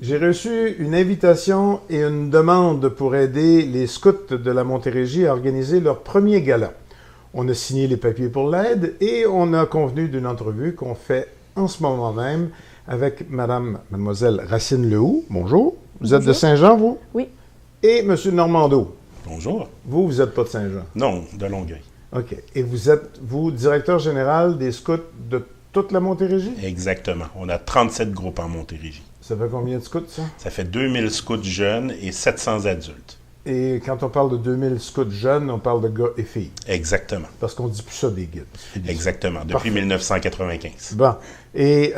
J'ai reçu une invitation et une demande pour aider les scouts de la Montérégie à organiser leur premier gala. On a signé les papiers pour l'aide et on a convenu d'une entrevue qu'on fait en ce moment même avec mademoiselle Racine Lehoux. Bonjour. Vous êtes de Saint-Jean, vous? Oui. Et monsieur Normando. Bonjour. Vous n'êtes pas de Saint-Jean? Non, de Longueuil. OK. Et vous êtes, directeur général des scouts de toute la Montérégie? Exactement. On a 37 groupes en Montérégie. Ça fait combien de scouts, ça? Ça fait 2000 scouts jeunes et 700 adultes. Et quand on parle de 2000 scouts jeunes, on parle de gars et filles. Exactement. Parce qu'on dit plus ça des guides. Exactement, depuis Parfait. 1995. Bon. Et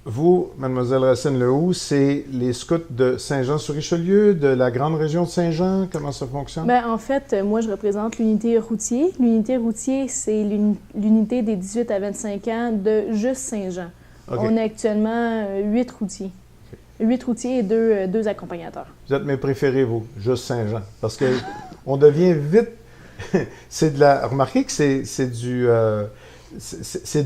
vous, mademoiselle Racine Lehoux, c'est les scouts de Saint-Jean-sur-Richelieu, de la grande région de Saint-Jean? Comment ça fonctionne? Bien, en fait, moi, je représente l'unité routier. L'unité routier, c'est l'unité des 18 à 25 ans de juste Saint-Jean. OK. On a actuellement 8 routiers. 8 routiers et 2 accompagnateurs. Vous êtes mes préférés, vous, juste Saint-Jean. Parce que on devient vite... Remarquez que c'est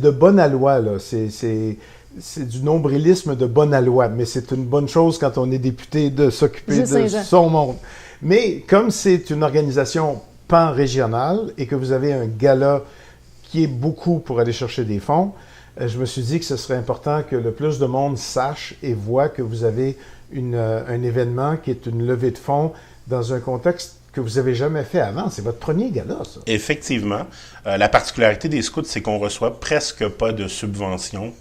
de bonne aloi, là. C'est du nombrilisme de bonne aloi. Mais c'est une bonne chose quand on est député de s'occuper de son monde. Mais comme c'est une organisation pan-régionale et que vous avez un gala qui est beaucoup pour aller chercher des fonds, je me suis dit que ce serait important que le plus de monde sache et voit que vous avez un événement qui est une levée de fonds dans un contexte que vous n'avez jamais fait avant. C'est votre premier gala, ça. Effectivement. La particularité des scouts, c'est qu'on reçoit presque pas de subventions.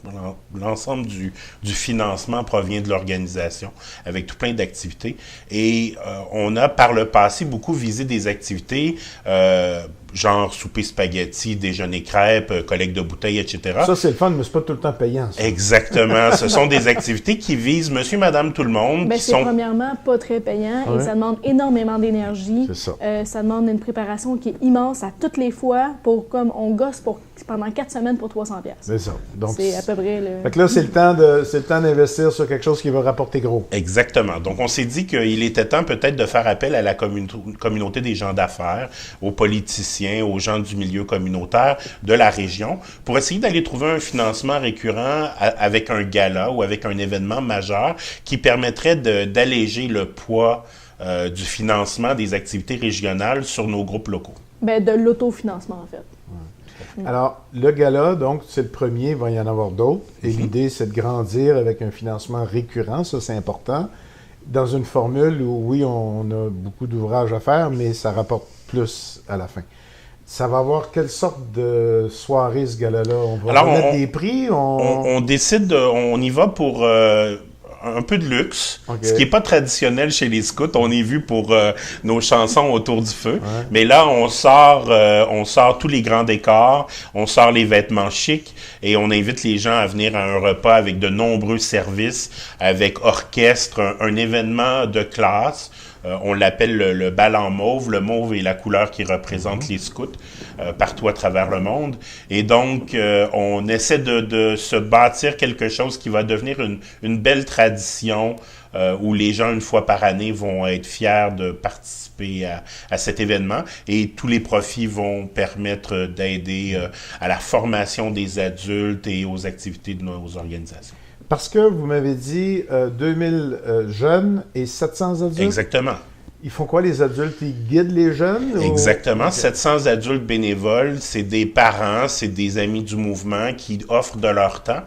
L'ensemble du financement provient de l'organisation, avec tout plein d'activités. Et on a, par le passé, beaucoup visé des activités genre souper spaghetti, déjeuner crêpes, collecte de bouteilles, etc. Ça, c'est le fun, mais c'est pas tout le temps payant, ça. Exactement. Ce sont des activités qui visent monsieur, madame, tout le monde. Bien, c'est premièrement pas très payant et ça demande énormément d'énergie. C'est ça. Ça demande une préparation qui est immense à toutes les fois comme on gosse pendant 4 semaines pour 300$. C'est ça. Donc, c'est à peu près le... Fait que là, c'est le temps d'investir sur quelque chose qui va rapporter gros. Exactement. Donc, on s'est dit qu'il était temps peut-être de faire appel à la communauté des gens d'affaires, aux politiciens, aux gens du milieu communautaire de la région, pour essayer d'aller trouver un financement récurrent avec un gala ou avec un événement majeur qui permettrait d'alléger le poids du financement des activités régionales sur nos groupes locaux. Bien, de l'autofinancement, en fait. Alors, le gala, donc, c'est le premier, il va y en avoir d'autres. Et l'idée, c'est de grandir avec un financement récurrent, ça, c'est important. Dans une formule où, oui, on a beaucoup d'ouvrages à faire, mais ça rapporte plus à la fin. Ça va avoir quelle sorte de soirée, ce gala-là? On va mettre des prix? On décide, on y va pour... un peu de luxe, ce qui n'est pas traditionnel chez les scouts. On est vu pour nos chansons autour du feu. Ouais. Mais là, on sort tous les grands décors, on sort les vêtements chics et on invite les gens à venir à un repas avec de nombreux services, avec orchestre, un événement de classe. On l'appelle le bal en mauve. Le mauve est la couleur qui représente les scouts partout à travers le monde. Et donc, on essaie de se bâtir quelque chose qui va devenir une belle tradition où les gens, une fois par année, vont être fiers de participer à cet événement. Et tous les profits vont permettre d'aider à la formation des adultes et aux activités de nos organisations. Parce que vous m'avez dit 2000 jeunes et 700 adultes? Exactement. Ils font quoi, les adultes? Ils guident les jeunes? Exactement. Okay. 700 adultes bénévoles, c'est des parents, c'est des amis du mouvement qui offrent de leur temps.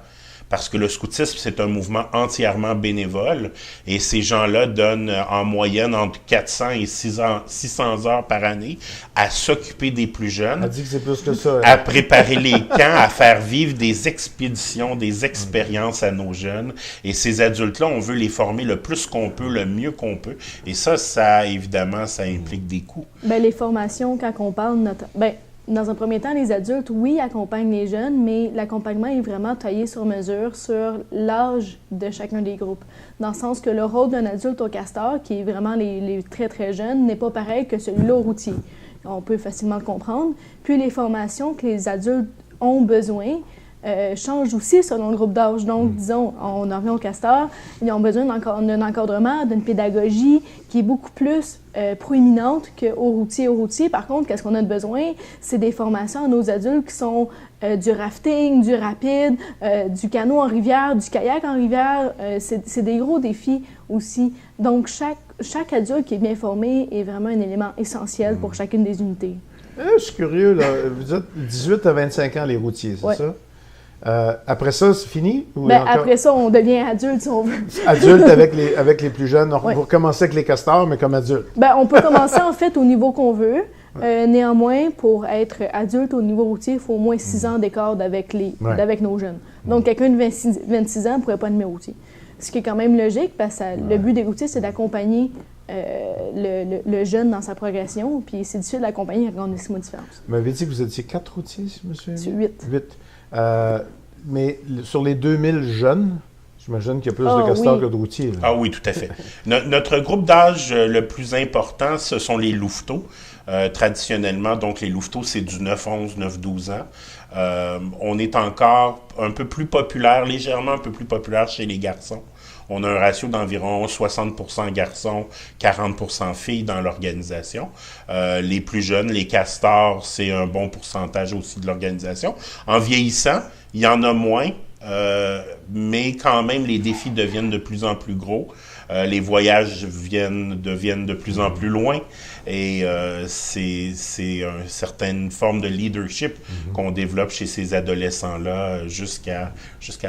Parce que le scoutisme, c'est un mouvement entièrement bénévole. Et ces gens-là donnent en moyenne entre 400 et 600 heures par année à s'occuper des plus jeunes. On dit que c'est plus que ça. À préparer les camps, à faire vivre des expéditions, des expériences à nos jeunes. Et ces adultes-là, on veut les former le plus qu'on peut, le mieux qu'on peut. Et ça, évidemment, ça implique des coûts. Bien, les formations, quand on parle... Dans un premier temps, les adultes, oui, accompagnent les jeunes, mais l'accompagnement est vraiment taillé sur mesure sur l'âge de chacun des groupes. Dans le sens que le rôle d'un adulte au castor, qui est vraiment les très, très jeunes, n'est pas pareil que celui-là au routier. On peut facilement le comprendre. Puis les formations que les adultes ont besoin changent aussi selon le groupe d'âge. Donc, disons, on en revient au castor, ils ont besoin d'un encadrement, d'une pédagogie qui est beaucoup plus proéminente qu'au routier. Au routier, par contre, qu'est-ce qu'on a de besoin? C'est des formations à nos adultes qui sont du rafting, du rapide, du canot en rivière, du kayak en rivière. C'est des gros défis aussi. Donc, chaque adulte qui est bien formé est vraiment un élément essentiel pour chacune des unités. Je suis curieux, là. Vous êtes 18 à 25 ans, les routiers, c'est ça? Après ça, c'est fini? Après ça, on devient adulte, si on veut. Adulte avec les plus jeunes. Vous recommencez avec les castors, mais comme adulte. On peut commencer, en fait, au niveau qu'on veut. Néanmoins, pour être adulte au niveau routier, il faut au moins 6 ans d'écart d'avec nos jeunes. Donc, quelqu'un de 26 ans ne pourrait pas être routier. Ce qui est quand même logique, parce que le but des routiers, c'est d'accompagner le jeune dans sa progression, puis c'est difficile d'accompagner avec une mois de différence. Vous m'avez dit que vous étiez 4 routiers, si je me souviens? C'est 8. 8. Mais sur les 2000 jeunes, j'imagine qu'il y a plus de castors que de routiers. Là. Ah oui, tout à fait. Notre groupe d'âge le plus important, ce sont les louveteaux. Traditionnellement, donc les louveteaux, c'est du 9-11, 9-12 ans. On est encore un peu plus populaire, légèrement un peu plus populaire chez les garçons. On a un ratio d'environ 60% garçons, 40% filles dans l'organisation. Les plus jeunes, les castors, c'est un bon pourcentage aussi de l'organisation. En vieillissant, il y en a moins, mais quand même, les défis deviennent de plus en plus gros. Les voyages deviennent de plus en plus loin et c'est une certaine forme de leadership qu'on développe chez ces adolescents-là jusqu'à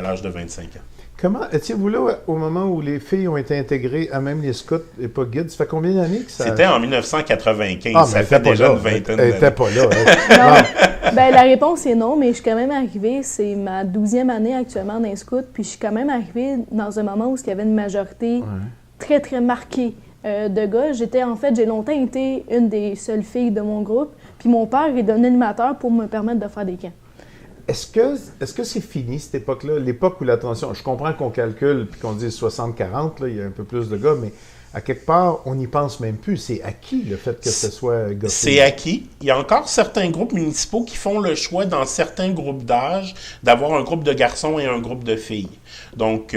l'âge de 25 ans. Comment étiez-vous là au moment où les filles ont été intégrées à même les scouts et pas guides? Ça fait combien d'années que ça... C'était en 1995, ça fait déjà une vingtaine d'années. Elle n'était pas là. Non. La réponse est non, mais je suis quand même arrivée, c'est ma 12e année actuellement dans les scouts, puis je suis quand même arrivée dans un moment où il y avait une majorité très, très marquée de gars. J'ai longtemps été une des seules filles de mon groupe, puis mon père est devenu animateur pour me permettre de faire des camps. Est-ce que c'est fini, cette époque-là? L'époque où l'attention... Je comprends qu'on calcule puis qu'on dise 60-40, il y a un peu plus de gars, mais à quelque part, on n'y pense même plus. C'est acquis, le fait que ce soit gars. C'est acquis. Il y a encore certains groupes municipaux qui font le choix, dans certains groupes d'âge, d'avoir un groupe de garçons et un groupe de filles. Donc,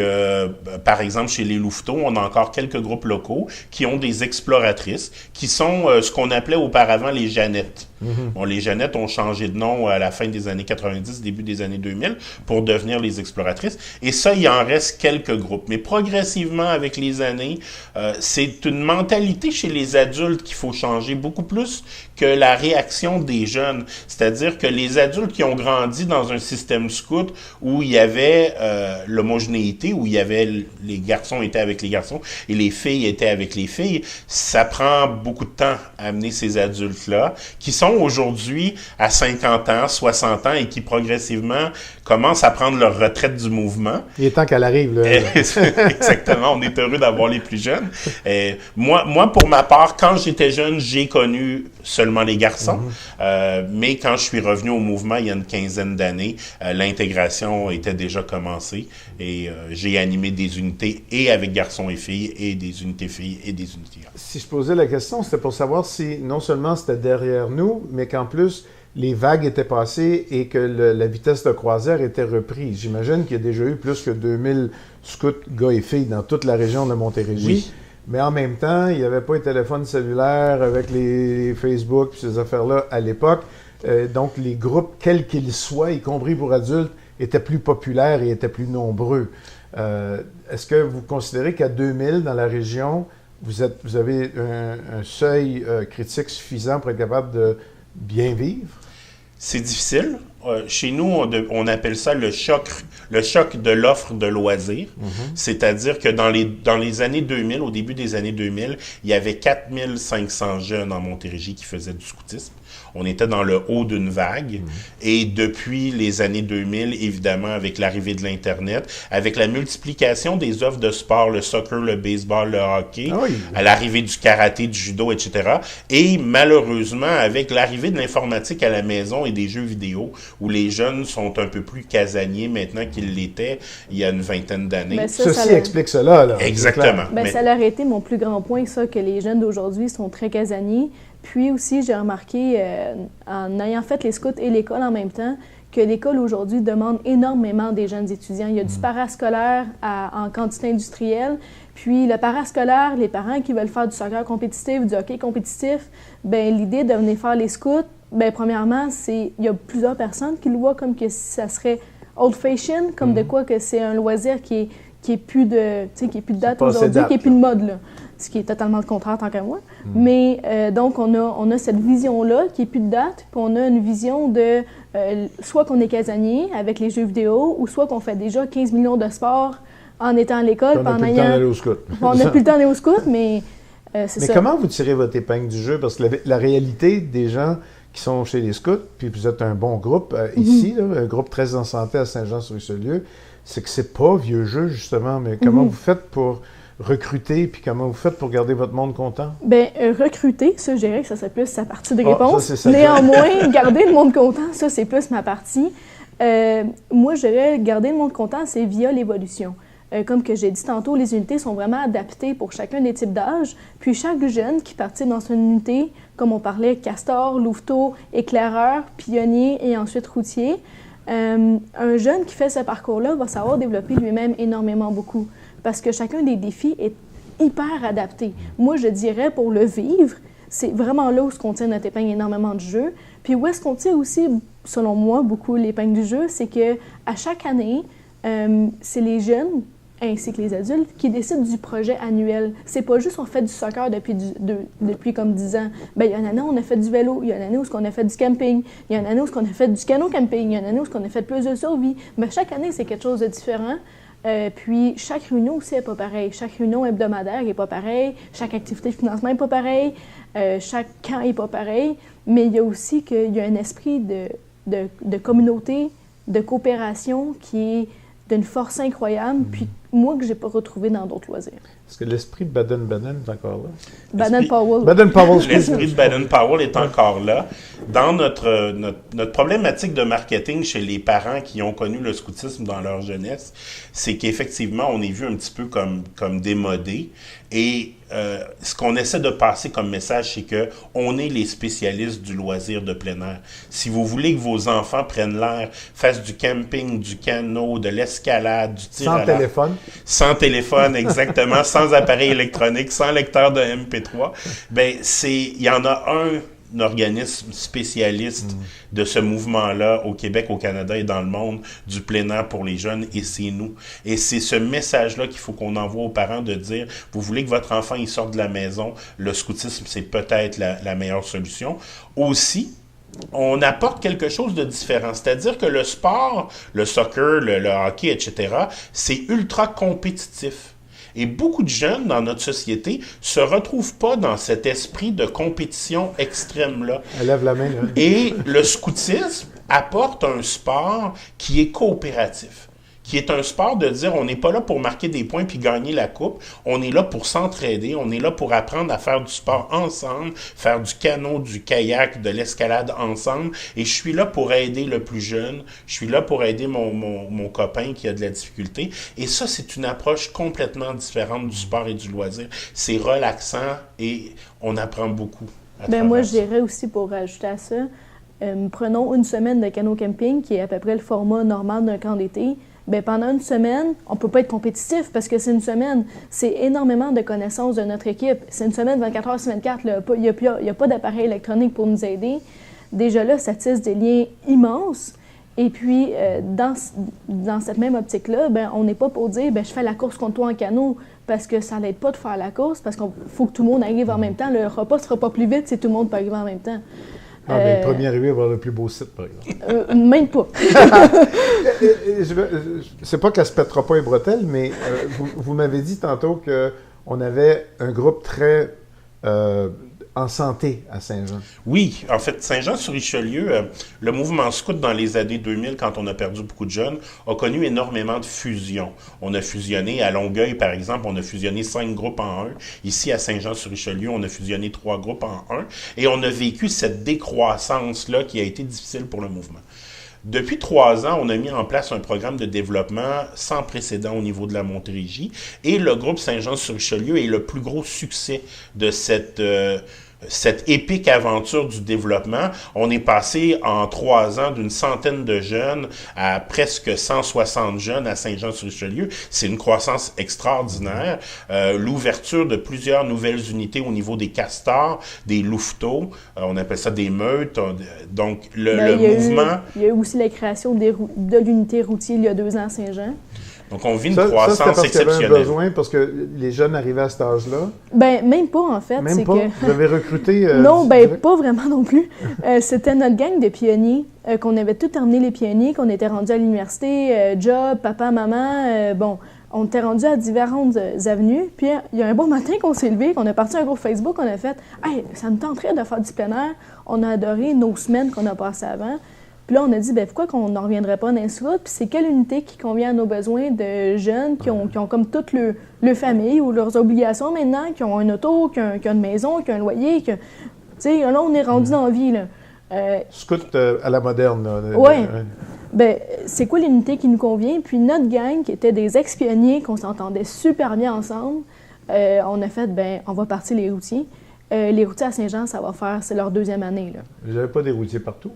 par exemple, chez les louveteaux, on a encore quelques groupes locaux qui ont des exploratrices, qui sont ce qu'on appelait auparavant les Jeannettes. Bon, les Jeannettes ont changé de nom à la fin des années 90, début des années 2000, pour devenir les exploratrices. Et ça, il en reste quelques groupes. Mais progressivement, avec les années, c'est une mentalité chez les adultes qu'il faut changer beaucoup plus que la réaction des jeunes. C'est-à-dire que les adultes qui ont grandi dans un système scout où il y avait l'homogénéité, où il y avait les garçons étaient avec les garçons et les filles étaient avec les filles, ça prend beaucoup de temps à amener ces adultes-là, qui sont aujourd'hui à 50 ans, 60 ans et qui progressivement commencent à prendre leur retraite du mouvement. Il est temps qu'elle arrive, là. Exactement, on est heureux d'avoir les plus jeunes. Moi, pour ma part, quand j'étais jeune, j'ai connu seulement les garçons, mais quand je suis revenu au mouvement il y a une quinzaine d'années, l'intégration était déjà commencée et j'ai animé des unités et avec garçons et filles et des unités filles et des unités garçons. Si je posais la question, c'était pour savoir si non seulement c'était derrière nous, mais qu'en plus les vagues étaient passées et que la vitesse de croisière était reprise. J'imagine qu'il y a déjà eu plus que 2000 scouts, gars et filles dans toute la région de Montérégie. Oui. Mais en même temps, il n'y avait pas les téléphones cellulaires avec les Facebook et ces affaires-là à l'époque. Donc, les groupes, quels qu'ils soient, y compris pour adultes, étaient plus populaires et étaient plus nombreux. Est-ce que vous considérez qu'à 2000, dans la région, vous avez un seuil critique suffisant pour être capable de bien vivre? C'est difficile. Chez nous, on appelle ça le choc de l'offre de loisirs. C'est-à-dire que dans les années 2000, au début des années 2000, il y avait 4500 jeunes en Montérégie qui faisaient du scoutisme. On était dans le haut d'une vague. Et depuis les années 2000, évidemment, avec l'arrivée de l'Internet, avec la multiplication des offres de sport, le soccer, le baseball, le hockey, à l'arrivée du karaté, du judo, etc. Et malheureusement, avec l'arrivée de l'informatique à la maison et des jeux vidéo, où les jeunes sont un peu plus casaniers maintenant qu'ils l'étaient il y a une vingtaine d'années. Ceci explique cela. Là, exactement. Ça leur a été mon plus grand point, ça, que les jeunes d'aujourd'hui sont très casaniers. Puis aussi, j'ai remarqué, en ayant fait les scouts et l'école en même temps, que l'école aujourd'hui demande énormément des jeunes étudiants. Il y a du parascolaire en quantité industrielle. Puis le parascolaire, les parents qui veulent faire du soccer compétitif, du hockey compétitif, l'idée de venir faire les scouts, Bien, premièrement, il y a plusieurs personnes qui le voient comme que ça serait old-fashioned, comme de quoi que c'est un loisir qui est plus de date aujourd'hui, qui est plus de mode, là. Ce qui est totalement le contraire tant qu'à moi. Mais donc, on a cette vision-là qui est plus de date, puis on a une vision de soit qu'on est casanier avec les jeux vidéo, ou soit qu'on fait déjà 15 millions de sports en étant à l'école. On n'a plus le temps d'aller au scout. On n'a plus le temps d'aller au scout, mais c'est ça. Mais comment vous tirez votre épingle du jeu? Parce que la réalité des gens qui sont chez les scouts, puis vous êtes un bon groupe ici, là, un groupe très en santé à Saint-Jean-sur-Richelieu, c'est que c'est pas vieux jeu, justement. Mais comment vous faites pour recruter, puis comment vous faites pour garder votre monde content? Bien, recruter, ça, je dirais que ça serait plus sa partie de réponse. Ça, néanmoins, garder le monde content, ça, c'est plus ma partie. Moi, je dirais garder le monde content, c'est via l'évolution. Comme que j'ai dit tantôt, les unités sont vraiment adaptées pour chacun des types d'âge. Puis chaque jeune qui participe dans une unité, comme on parlait, castor, louveteau, éclaireur, pionnier et ensuite routier, un jeune qui fait ce parcours-là va savoir développer lui-même énormément beaucoup. Parce que chacun des défis est hyper adapté. Moi, je dirais, pour le vivre, c'est vraiment là où on tire notre épingle énormément du jeu. Puis où est-ce qu'on tire aussi, selon moi, beaucoup l'épingle du jeu, c'est qu'à chaque année, c'est les jeunes ainsi que les adultes qui décident du projet annuel. C'est pas juste on fait du soccer depuis comme 10 ans. Bien, il y a une année, on a fait du vélo. Il y a une année où on a fait du camping. Il y a une année où on a fait du canot-camping. Il y a une année où on a fait plus de survie. Mais chaque année, c'est quelque chose de différent. Puis, chaque réunion aussi n'est pas pareil. Chaque réunion hebdomadaire n'est pas pareil. Chaque activité de financement n'est pas pareil. Chaque camp n'est pas pareil. Mais il y a aussi qu'il y a un esprit de communauté, de coopération qui est d'une force incroyable, puis moi, que je n'ai pas retrouvé dans d'autres loisirs. Est-ce que l'esprit de Baden-Baden est encore là? Baden-Powell. L'esprit de Baden-Powell est encore là. Dans notre problématique de marketing chez les parents qui ont connu le scoutisme dans leur jeunesse, c'est qu'effectivement, on est vu un petit peu comme démodé. Et ce qu'on essaie de passer comme message, c'est que on est les spécialistes du loisir de plein air. Si vous voulez que vos enfants prennent l'air, fassent du camping, du canot, de l'escalade, du tir à l'arc. Sans téléphone, exactement, sans appareil électronique, sans lecteur de MP3, ben il y en a un organisme spécialiste de ce mouvement-là au Québec, au Canada et dans le monde du plein air pour les jeunes, et c'est nous. Et c'est ce message-là qu'il faut qu'on envoie aux parents de dire, vous voulez que votre enfant il sorte de la maison, le scoutisme, c'est peut-être la meilleure solution. Aussi, on apporte quelque chose de différent. C'est-à-dire que le sport, le soccer, le hockey, etc., c'est ultra compétitif. Et beaucoup de jeunes dans notre société se retrouvent pas dans cet esprit de compétition extrême-là. Elle lève la main, là. Et le scoutisme apporte un sport qui est coopératif, qui est un sport de dire on n'est pas là pour marquer des points puis gagner la coupe, on est là pour s'entraider, on est là pour apprendre à faire du sport ensemble, faire du canot, du kayak, de l'escalade ensemble, et je suis là pour aider le plus jeune, je suis là pour aider mon copain qui a de la difficulté, et ça c'est une approche complètement différente du sport et du loisir. C'est relaxant et on apprend beaucoup. Moi je dirais aussi pour rajouter à ça, prenons une semaine de canot camping qui est à peu près le format normal d'un camp d'été. Bien, pendant une semaine, on ne peut pas être compétitif parce que c'est une semaine. C'est énormément de connaissances de notre équipe. C'est une semaine 24 heures sur 24. Il n'y a pas d'appareil électronique pour nous aider. Déjà là, ça tisse des liens immenses. Et puis, dans cette même optique-là, ben, on n'est pas pour dire je fais la course contre toi en canot parce que ça n'aide pas de faire la course, parce qu'il faut que tout le monde arrive en même temps. Le repas ne sera pas plus vite si tout le monde peut arriver en même temps. Le premier arrivé va avoir le plus beau site, par exemple. Même pas. C'est pas qu'elle se pètera pas les bretelles, mais vous m'avez dit tantôt qu'on avait un groupe très en santé à Saint-Jean. Oui, en fait, Saint-Jean-sur-Richelieu, le mouvement scout dans les années 2000, quand on a perdu beaucoup de jeunes, a connu énormément de fusions. On a fusionné à Longueuil, par exemple, on a fusionné 5 groupes en un. Ici, à Saint-Jean-sur-Richelieu, on a fusionné 3 groupes en un. Et on a vécu cette décroissance-là qui a été difficile pour le mouvement. Depuis 3 ans, on a mis en place un programme de développement sans précédent au niveau de la Montérégie, et le groupe Saint-Jean-sur-Richelieu est le plus gros succès de cette cette épique aventure du développement. On est passé en 3 ans d'une centaine de jeunes à presque 160 jeunes à Saint-Jean-sur-Richelieu. C'est une croissance extraordinaire. L'ouverture de plusieurs nouvelles unités au niveau des castors, des louveteaux, on appelle ça des meutes. Donc, le mouvement... Il y a eu aussi la création de l'unité routière il y a 2 ans à Saint-Jean. Donc, on vit une croissance exceptionnelle. Qu'il y avait un besoin parce que les jeunes arrivaient à cet âge-là? Ben même pas, en fait. Même pas? Vous avez recruté? Non, pas vraiment non plus. C'était notre gang de pionniers, qu'on avait tout terminé les pionniers, qu'on était rendus à l'université, job, papa, maman, on était rendus à différentes avenues. Puis, il y a un bon matin qu'on s'est levé, qu'on a parti un groupe Facebook, on a fait « Hey, ça nous tenterait de faire du plein air. » On a adoré nos semaines qu'on a passées avant. Puis là, on a dit, pourquoi qu'on n'en reviendrait pas dans les routes? Puis c'est quelle unité qui convient à nos besoins de jeunes qui ont comme toute leur famille ou leurs obligations maintenant, qui ont un auto, qui ont une maison, qui ont un loyer. Tu sais, là, on est rendu dans la vie, là. Scout à la moderne, là. Oui. C'est quoi l'unité qui nous convient? Puis notre gang, qui était des ex-pionniers, qu'on s'entendait super bien ensemble, on a fait, on va partir les routiers. Les routiers à Saint-Jean, c'est leur 2e année. Là. Vous n'avez pas des routiers partout?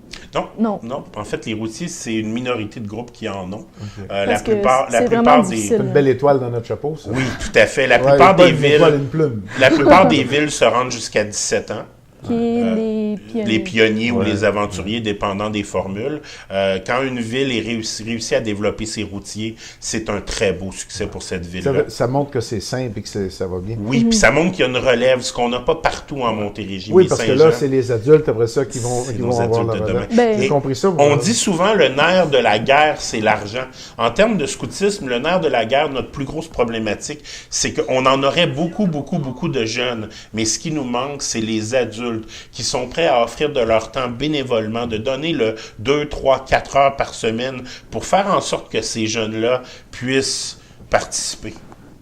Non. En fait, les routiers, c'est une minorité de groupes qui en ont. Okay. La plupart des... C'est une belle étoile dans notre chapeau, ça. Oui, tout à fait. La plupart des villes se rendent jusqu'à 17 ans. Qui est les pionniers ou les aventuriers, dépendant des formules. Quand une ville réussit à développer ses routiers, c'est un très beau succès pour cette ville-là. Ça montre que c'est simple et que ça va bien. Oui, puis ça montre qu'il y a une relève, ce qu'on n'a pas partout en Montérégie. Oui, parce que là, c'est les adultes après ça qui vont avoir la relève. J'ai compris ça. On dit souvent le nerf de la guerre, c'est l'argent. En termes de scoutisme, le nerf de la guerre, notre plus grosse problématique, c'est qu'on en aurait beaucoup de jeunes. Mais ce qui nous manque, c'est les adultes qui sont prêts à offrir de leur temps bénévolement, de donner le 2, 3, 4 heures par semaine pour faire en sorte que ces jeunes-là puissent participer.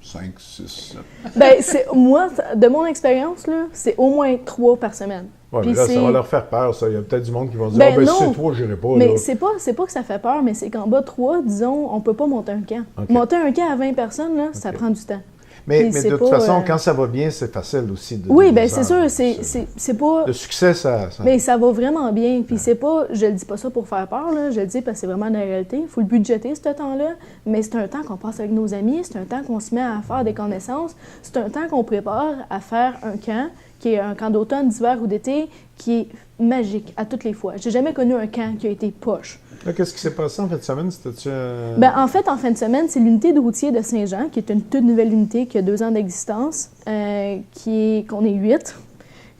5, 6, 7. Moi, de mon expérience, là, c'est au moins 3 par semaine. Oui, mais là, ça va leur faire peur, ça. Il y a peut-être du monde qui va se dire « si c'est 3, je n'irai pas. » Mais c'est pas que ça fait peur, mais c'est qu'en bas de 3, disons, on ne peut pas monter un camp. Okay. Monter un camp à 20 personnes, là, ça prend du temps. Mais de toute façon, quand ça va bien, c'est facile aussi. Oui, bien c'est sûr, c'est pas... Le succès, ça... Mais ça va vraiment bien, puis c'est pas... Je le dis pas ça pour faire peur, là, je le dis parce que c'est vraiment la réalité. Il faut le budgéter, ce temps-là, mais c'est un temps qu'on passe avec nos amis, c'est un temps qu'on se met à faire des connaissances, c'est un temps qu'on prépare à faire un camp, qui est un camp d'automne, d'hiver ou d'été, qui est magique à toutes les fois. J'ai jamais connu un camp qui a été poche. Là, qu'est-ce qui s'est passé en fin de semaine? En fait, en fin de semaine, c'est l'unité de routier de Saint-Jean, qui est une toute nouvelle unité qui a 2 ans d'existence, qu'on est 8,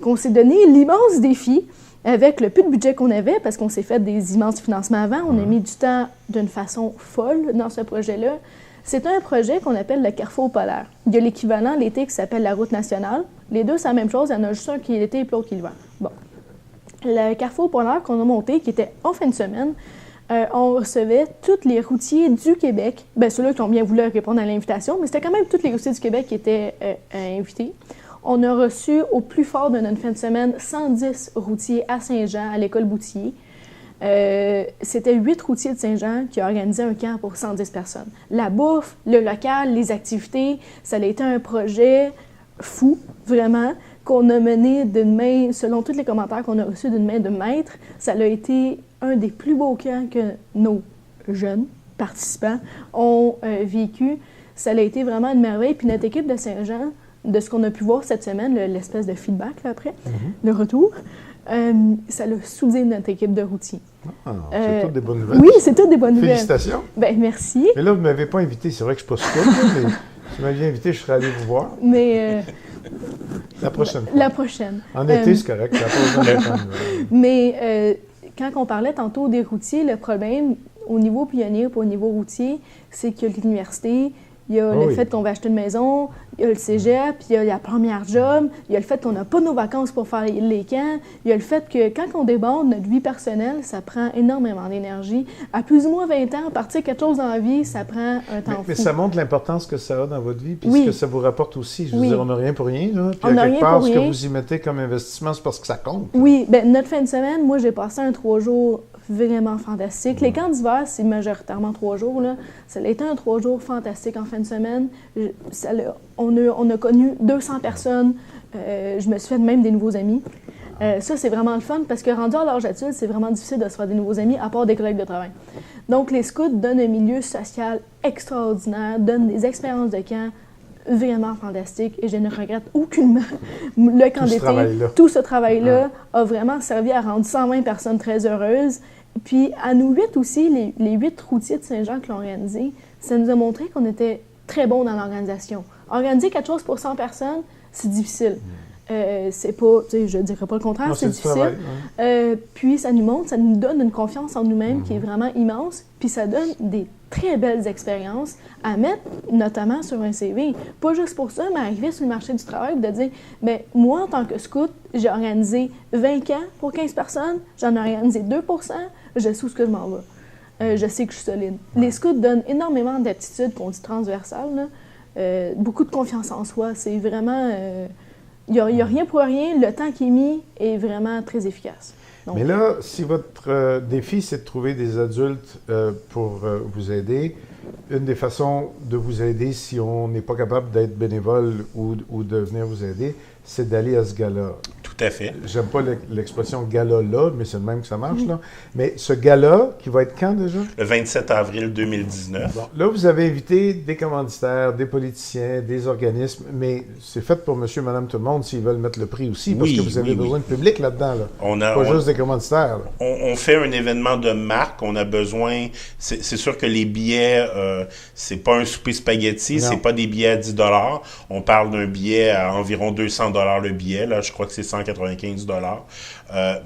qu'on s'est donné l'immense défi avec le peu de budget qu'on avait, parce qu'on s'est fait des immenses financements avant. On a mis du temps d'une façon folle dans ce projet-là. C'est un projet qu'on appelle le Carrefour polaire. Il y a l'équivalent l'été qui s'appelle la route nationale. Les deux, c'est la même chose. Il y en a juste un qui est l'été et l'autre qui est l'hiver. Bon. Le Carrefour polaire qu'on a monté, qui était en fin de semaine, on recevait tous les routiers du Québec, ceux-là qui ont bien voulu répondre à l'invitation, mais c'était quand même tous les routiers du Québec qui étaient invités. On a reçu au plus fort de notre fin de semaine 110 routiers à Saint-Jean, à l'école Boutier. C'était 8 routiers de Saint-Jean qui ont organisé un camp pour 110 personnes. La bouffe, le local, les activités, ça a été un projet fou, vraiment, qu'on a mené d'une main, selon tous les commentaires qu'on a reçus, d'une main de maître. Ça a été un des plus beaux camps que nos jeunes participants ont vécu. Ça a été vraiment une merveille. Puis notre équipe de Saint-Jean, de ce qu'on a pu voir cette semaine, l'espèce de feedback là, après, le retour, ça a soudé notre équipe de routiers. C'est toutes des bonnes nouvelles. Oui, c'est toutes des bonnes nouvelles. Félicitations. Merci. Mais là, vous ne m'avez pas invité. C'est vrai que je ne suis pas scout, mais si vous m'aviez invité, je serais allé vous voir. Mais... la prochaine fois. La prochaine. En été, c'est correct. Mais quand on parlait tantôt des routiers, le problème au niveau pionnier, pas au niveau routier, c'est qu'il y a l'université, il y a le fait qu'on va acheter une maison, il y a le cégep, il y a la première job, il y a le fait qu'on n'a pas nos vacances pour faire les camps, il y a le fait que quand on déborde notre vie personnelle, ça prend énormément d'énergie. À plus ou moins 20 ans, partir quelque chose dans la vie, ça prend un temps fou. Mais ça montre l'importance que ça a dans votre vie, puis ce que ça vous rapporte aussi. Je veux dire, on n'a rien pour rien. Là. Puis on n'a rien pour rien. Ce que vous y mettez comme investissement, c'est parce que ça compte. Oui, notre fin de semaine, moi, j'ai passé un 3 jours vraiment fantastique. Les camps d'hiver, c'est majoritairement 3 jours. Là. Ça a été un 3 jours fantastique en fin de semaine. On a connu 200 personnes Je me suis fait même des nouveaux amis. Ça, c'est vraiment le fun parce que rendu à l'âge adulte, c'est vraiment difficile de se faire des nouveaux amis à part des collègues de travail. Donc, les scouts donnent un milieu social extraordinaire, donnent des expériences de camp vraiment fantastiques et je ne regrette aucunement le camp d'été. Tout ce travail-là a vraiment servi à rendre 120 personnes très heureuses. Puis, à nous 8 aussi, les 8 routiers de Saint-Jean qui l'ont organisé, ça nous a montré qu'on était très bons dans l'organisation. Organiser quelque chose pour 100 personnes, c'est difficile. C'est pas, je ne dirais pas le contraire, c'est difficile. Puis ça nous montre, ça nous donne une confiance en nous-mêmes qui est vraiment immense. Puis ça donne des très belles expériences à mettre notamment sur un CV. Pas juste pour ça, mais arriver sur le marché du travail et de dire, bien, moi en tant que scout, j'ai organisé 20 camps pour 15 personnes, j'en ai organisé 2 %, je sais où ce que je m'en vais. Je sais que je suis solide. Les scouts donnent énormément d'aptitudes qu'on dit transversales, beaucoup de confiance en soi. C'est vraiment... Il n'y a rien pour rien. Le temps qui est mis est vraiment très efficace. Donc, mais là, si votre défi, c'est de trouver des adultes pour vous aider, une des façons de vous aider si on n'est pas capable d'être bénévole ou de venir vous aider, c'est d'aller à ce gala. Tout à fait. J'aime pas l'expression « gala-là », mais c'est le même que ça marche, là. Mais ce gala, qui va être quand déjà? Le 27 avril 2019. Bon, là, vous avez invité des commanditaires, des politiciens, des organismes, mais c'est fait pour monsieur, madame, tout le monde s'ils veulent mettre le prix aussi, parce que vous avez besoin de public là-dedans, là. Pas juste des commanditaires. On fait un événement de marque, on a besoin... C'est sûr que les billets, c'est pas un souper spaghetti, c'est pas des billets à 10 $. On parle d'un billet à environ 200 $ le billet, là, je crois que c'est 195 $.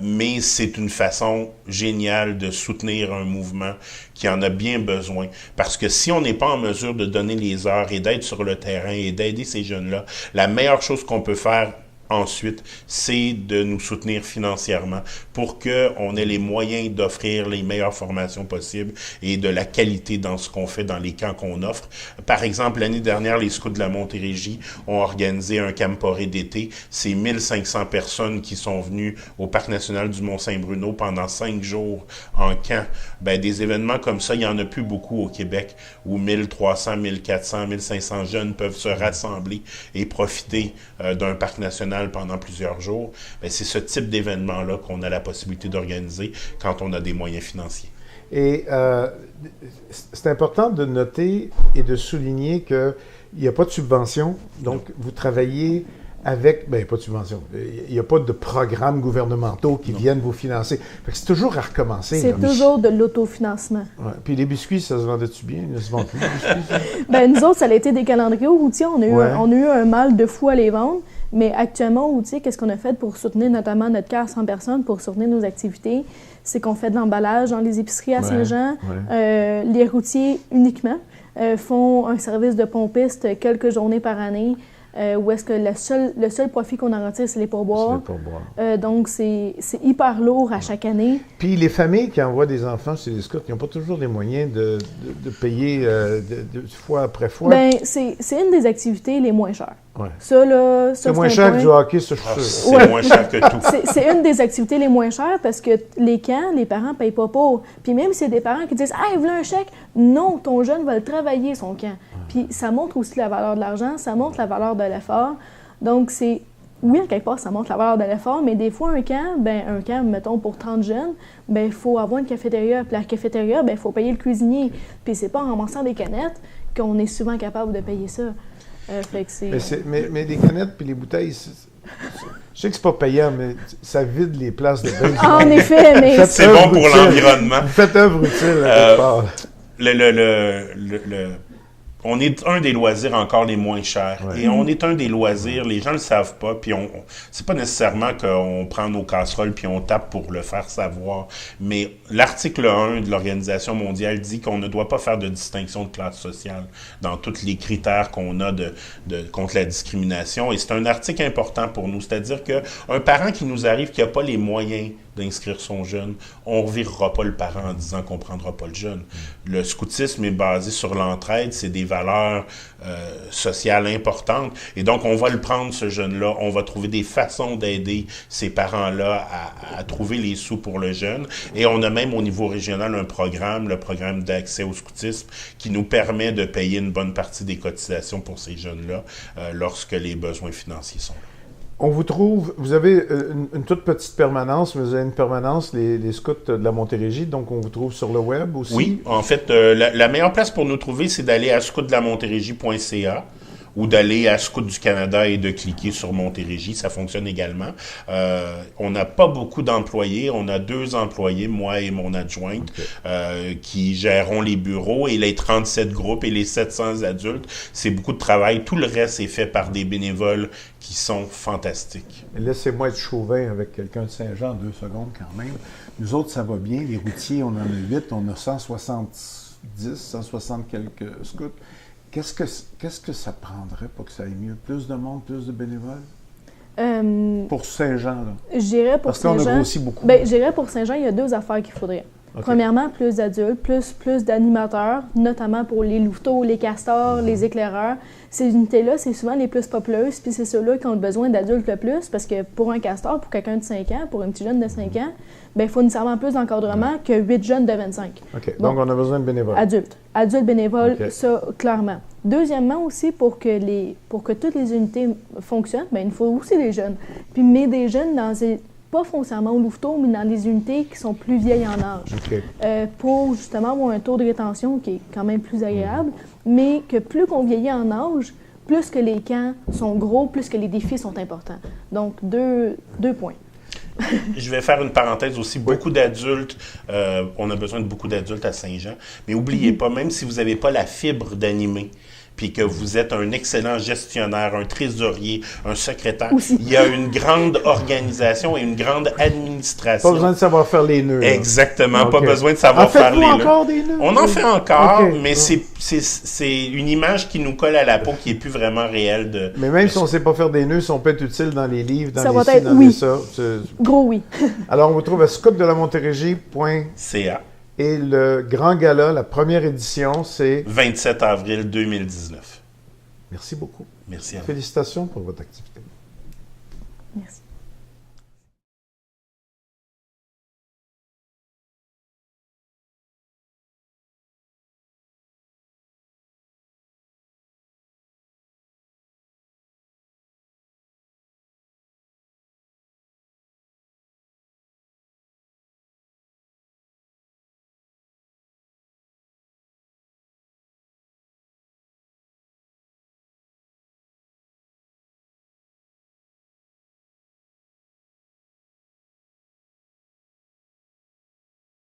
Mais c'est une façon géniale de soutenir un mouvement qui en a bien besoin. Parce que si on n'est pas en mesure de donner les heures et d'être sur le terrain et d'aider ces jeunes-là, la meilleure chose qu'on peut faire ensuite, c'est de nous soutenir financièrement pour qu'on ait les moyens d'offrir les meilleures formations possibles et de la qualité dans ce qu'on fait dans les camps qu'on offre. Par exemple, l'année dernière, les scouts de la Montérégie ont organisé un camporé d'été. C'est 1500 personnes qui sont venues au Parc national du Mont-Saint-Bruno pendant 5 jours en camp. Ben, des événements comme ça, il n'y en a plus beaucoup au Québec où 1300, 1400, 1500 jeunes peuvent se rassembler et profiter d'un parc national pendant plusieurs jours. Bien, c'est ce type d'événement-là qu'on a la possibilité d'organiser quand on a des moyens financiers. Et c'est important de noter et de souligner qu'il n'y a pas de subvention. Donc, vous travaillez avec... Bien, pas de subvention. Il n'y a pas de programmes gouvernementaux qui viennent vous financer. Fait que c'est toujours à recommencer. C'est toujours de l'autofinancement. Ouais. Puis les biscuits, ça se vendait-tu bien? Ils ne se vendent plus, les biscuits? Bien, nous autres, ça a été des calendriers routiers. On a eu un mal de fou à les vendre. Mais actuellement, routier, qu'est-ce qu'on a fait pour soutenir notamment notre cas à 100 personnes, pour soutenir nos activités? C'est qu'on fait de l'emballage dans les épiceries à Saint-Jean. Les routiers uniquement font un service de pompiste quelques journées par année. Où est-ce que le seul profit qu'on en retire, c'est les pourboires. Donc, c'est hyper lourd à chaque année. Puis les familles qui envoient des enfants chez les scouts, ils n'ont pas toujours les moyens de payer fois après fois. Bien, c'est une des activités les moins chères. Ouais. Ça, là, c'est moins cher que du hockey, ça, je suis sûr. C'est moins cher que tout. C'est une des activités les moins chères parce que les camps, les parents ne payent pas pour. Puis même s'il y a des parents qui disent « Ah, il veut un chèque », non, ton jeune va le travailler, son camp. Puis ça montre aussi la valeur de l'argent, ça montre la valeur de l'effort. Donc, oui, à quelque part, ça montre la valeur de l'effort, mais des fois, un camp, mettons, pour 30 jeunes, il faut avoir une cafétéria. Puis la cafétéria, il faut payer le cuisinier. Puis c'est pas en ramassant des canettes qu'on est souvent capable de payer ça. Fait que mais les canettes puis les bouteilles, je sais que c'est pas payant, mais ça vide les places de bain. En effet, mais... C'est bon pour l'environnement. Faites œuvre utile à quelque part. On est un des loisirs encore les moins chers. Ouais. Et on est un des loisirs, les gens le savent pas, puis c'est pas nécessairement qu'on prend nos casseroles puis on tape pour le faire savoir. Mais l'article 1 de l'Organisation mondiale dit qu'on ne doit pas faire de distinction de classe sociale dans tous les critères qu'on a contre la discrimination. Et c'est un article important pour nous. C'est-à-dire qu'un parent qui nous arrive qui n'a pas les moyens d'inscrire son jeune, on ne revirera pas le parent en disant qu'on ne prendra pas le jeune. Le scoutisme est basé sur l'entraide, c'est des valeurs sociales importantes, et donc on va le prendre, ce jeune-là, on va trouver des façons d'aider ces parents-là à trouver les sous pour le jeune, et on a même au niveau régional un programme, le programme d'accès au scoutisme, qui nous permet de payer une bonne partie des cotisations pour ces jeunes-là lorsque les besoins financiers sont là. On vous trouve, vous avez une toute petite permanence, mais vous avez une permanence, les scouts de la Montérégie, donc on vous trouve sur le web aussi? Oui, en fait, la meilleure place pour nous trouver, c'est d'aller à scoutdelamontérégie.ca ou d'aller à Scouts du Canada et de cliquer sur Montérégie, ça fonctionne également. On n'a pas beaucoup d'employés, on a 2 employés, moi et mon adjointe, qui géreront les bureaux et les 37 groupes et les 700 adultes. C'est beaucoup de travail. Tout le reste est fait par des bénévoles qui sont fantastiques. Laissez-moi être chauvin avec quelqu'un de Saint-Jean, 2 secondes quand même. Nous autres, ça va bien. Les routiers, on en a 8, on a 160 quelques scouts. Qu'est-ce que ça prendrait pour que ça aille mieux? Plus de monde, plus de bénévoles? Pour Saint-Jean, là. Je dirais pour Saint-Jean. Parce qu'on a grossi beaucoup. Je dirais pour Saint-Jean, il y a 2 affaires qu'il faudrait. Okay. Premièrement, plus d'adultes, plus d'animateurs, notamment pour les louveteaux, les castors, les éclaireurs. Ces unités-là, c'est souvent les plus populeuses, puis c'est ceux-là qui ont besoin d'adultes le plus, parce que pour un castor, pour quelqu'un de 5 ans, pour un petit jeune de 5 ans, il faut nécessairement plus d'encadrement que 8 jeunes de 25. OK. Donc, on a besoin de bénévoles. Adultes bénévoles, ça, clairement. Deuxièmement aussi, pour que toutes les unités fonctionnent, il faut aussi des jeunes. Mais des jeunes pas foncièrement au louveteau, mais dans des unités qui sont plus vieilles en âge. Okay. Pour justement avoir un taux de rétention qui est quand même plus agréable, mais que plus qu'on vieillit en âge, plus que les camps sont gros, plus que les défis sont importants. Donc, 2 points. Je vais faire une parenthèse aussi. Beaucoup d'adultes, on a besoin de beaucoup d'adultes à Saint-Jean, mais n'oubliez pas, même si vous n'avez pas la fibre d'animer, puis que vous êtes un excellent gestionnaire, un trésorier, un secrétaire, il y a une grande organisation et une grande administration. Pas besoin de savoir faire les nœuds. Exactement, pas besoin de savoir faire les nœuds. Encore des nœuds? On en fait encore, mais c'est une image qui nous colle à la peau qui n'est plus vraiment réelle. Mais même si on ne sait pas faire des nœuds, ça peut être utile dans les livres, dans ça les va ci, être, dans les ça. Gros oui. Alors, on vous trouve à scoutdelamontérégie.ca. Et le grand gala, la première édition, c'est... 27 avril 2019. Merci beaucoup. Merci à vous. Félicitations pour votre activité. Merci.